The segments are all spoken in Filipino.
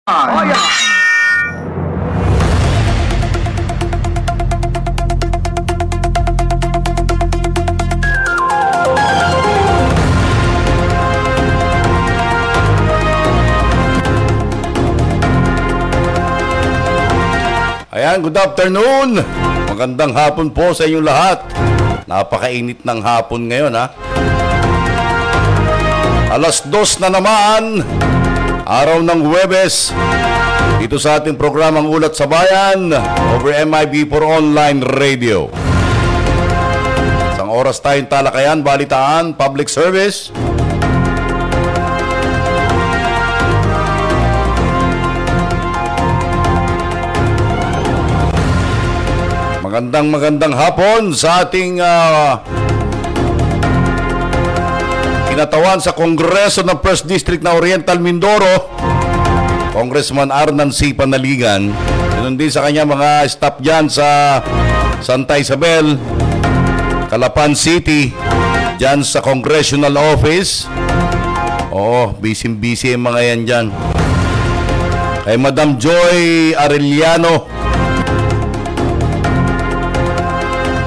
Ayan, good afternoon. Magandang hapon po sa inyong lahat. Napakainit ng hapon ngayon, ha? 2:00 na naman, araw ng Huwebes, dito sa ating programang Ulat sa Bayan over MIB4 Online Radio. Isang oras tayong talakayan, balitaan, public service. Magandang hapon sa ating kinatawan sa Kongreso ng 1st District na Oriental Mindoro, Congressman Arnan C. Panaligan. Ganun din sa kanya mga staff dyan sa Santa Isabel, Calapan City, dyan sa Congressional Office. Oo, busy yung mga yan dyan. Kay Madam Joy Arellano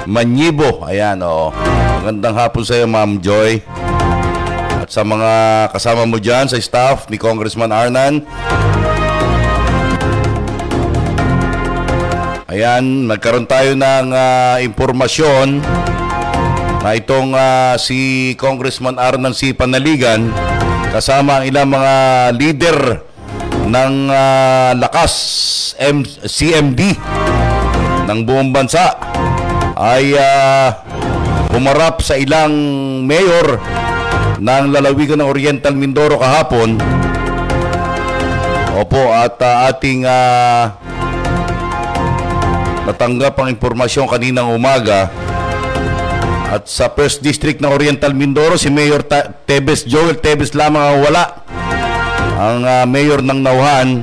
Manyibo, ayan, oo. Magandang hapon sa iyo, Ma'am Joy. At sa mga kasama mo dyan, sa staff ni Congressman Arnan. Ayan, nagkaroon tayo ng impormasyon na itong si Congressman Arnan C. Panaligan kasama ang ilang mga leader ng lakas CMD ng buong bansa ay pumarap sa ilang mayor ng lalawigan ng Oriental Mindoro kahapon. Opo, at ating natanggap ang impormasyon kaninang umaga. At sa 1st District ng Oriental Mindoro, si Mayor Joel Tebes lamang ang wala. Ang mayor ng Nauhan.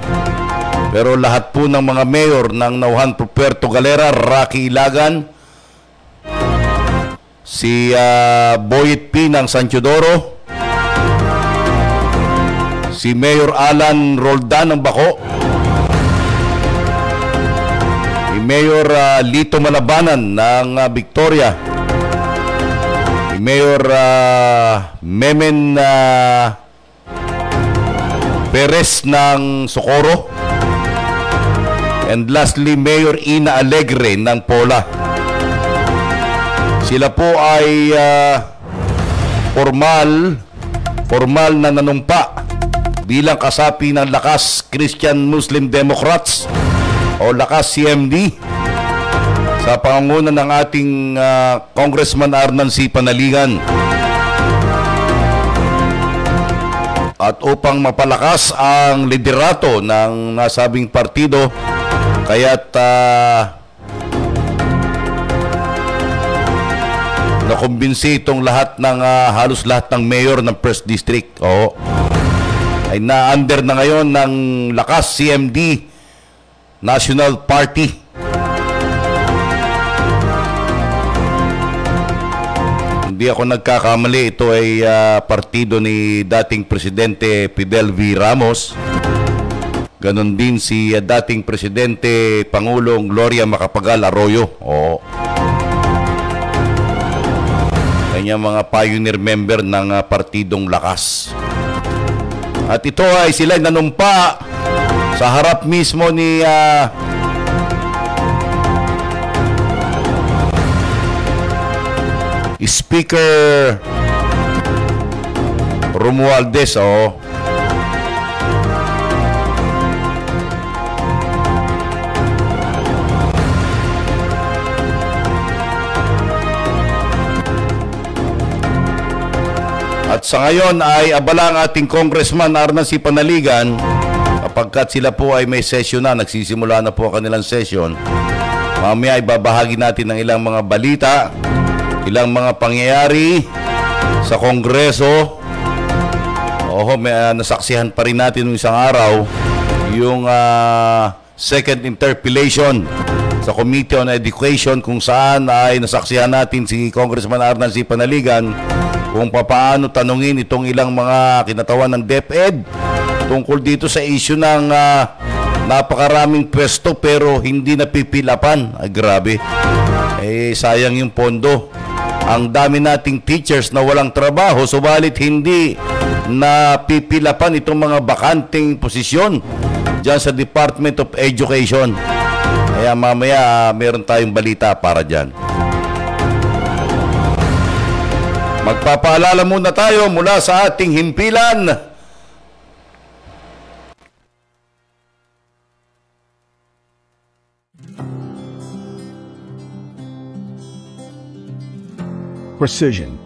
Pero lahat po ng mga mayor ng Nauhan, Puerto Galera, Rocky Ilagan, si Boyet P. ng San Teodoro, si Mayor Alan Roldan ng Bako, si Mayor Lito Malabanan ng Victoria, si Mayor Memen Perez ng Socorro, and lastly Mayor Ina Alegre ng Pola. Sila po ay formal na nanumpa bilang kasapi ng Lakas Christian Muslim Democrats o Lakas CMD sa pangunguna ng ating Congressman Arnan C. Panaligan. At upang mapalakas ang liderato ng nasabing partido, kaya't nakumbinsi itong lahat ng halos lahat ng mayor ng 1st District ay na-under na ngayon ng Lakas CMD National Party. Hindi ako nagkakamali, ito ay partido ni dating Presidente Fidel V. Ramos. Ganon din si dating Presidente Pangulong Gloria Macapagal Arroyo. Kanya mga pioneer member ng partidong Lakas. At ito ay sila nanumpa sa harap mismo ni Speaker Romualdez. At sa ngayon ay abala ang ating Congressman Arnan C. Panaligan kapagkat sila po ay may session na, nagsisimula na po ang kanilang session. Mamaya ay babahagi natin ng ilang mga balita, ilang mga pangyayari sa Kongreso. Nasaksihan pa rin natin ng isang araw yung second interpellation sa Committee on Education kung saan ay nasaksihan natin si Congressman Arnan C. Panaligan kung paano tanungin itong ilang mga kinatawan ng DepEd tungkol dito sa issue ng napakaraming pwesto pero hindi napipilapan. Ay, grabe. Sayang yung pondo. Ang dami nating teachers na walang trabaho, subalit hindi napipilapan itong mga bakanting posisyon dyan sa Department of Education. Kaya mamaya meron tayong balita para dyan. Magpapaalala muna tayo mula sa ating himpilan. Precision,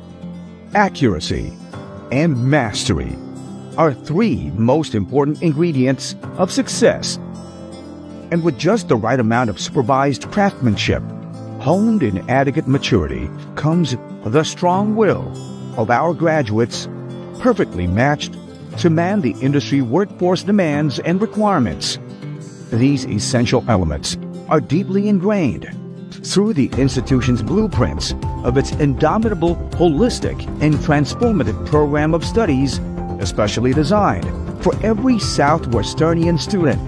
accuracy, and mastery are three most important ingredients of success. And with just the right amount of supervised craftsmanship, honed in adequate maturity, comes the strong will of our graduates, perfectly matched to man the industry workforce demands and requirements. These essential elements are deeply ingrained through the institution's blueprints of its indomitable, holistic, and transformative program of studies, especially designed for every Southwesternian student.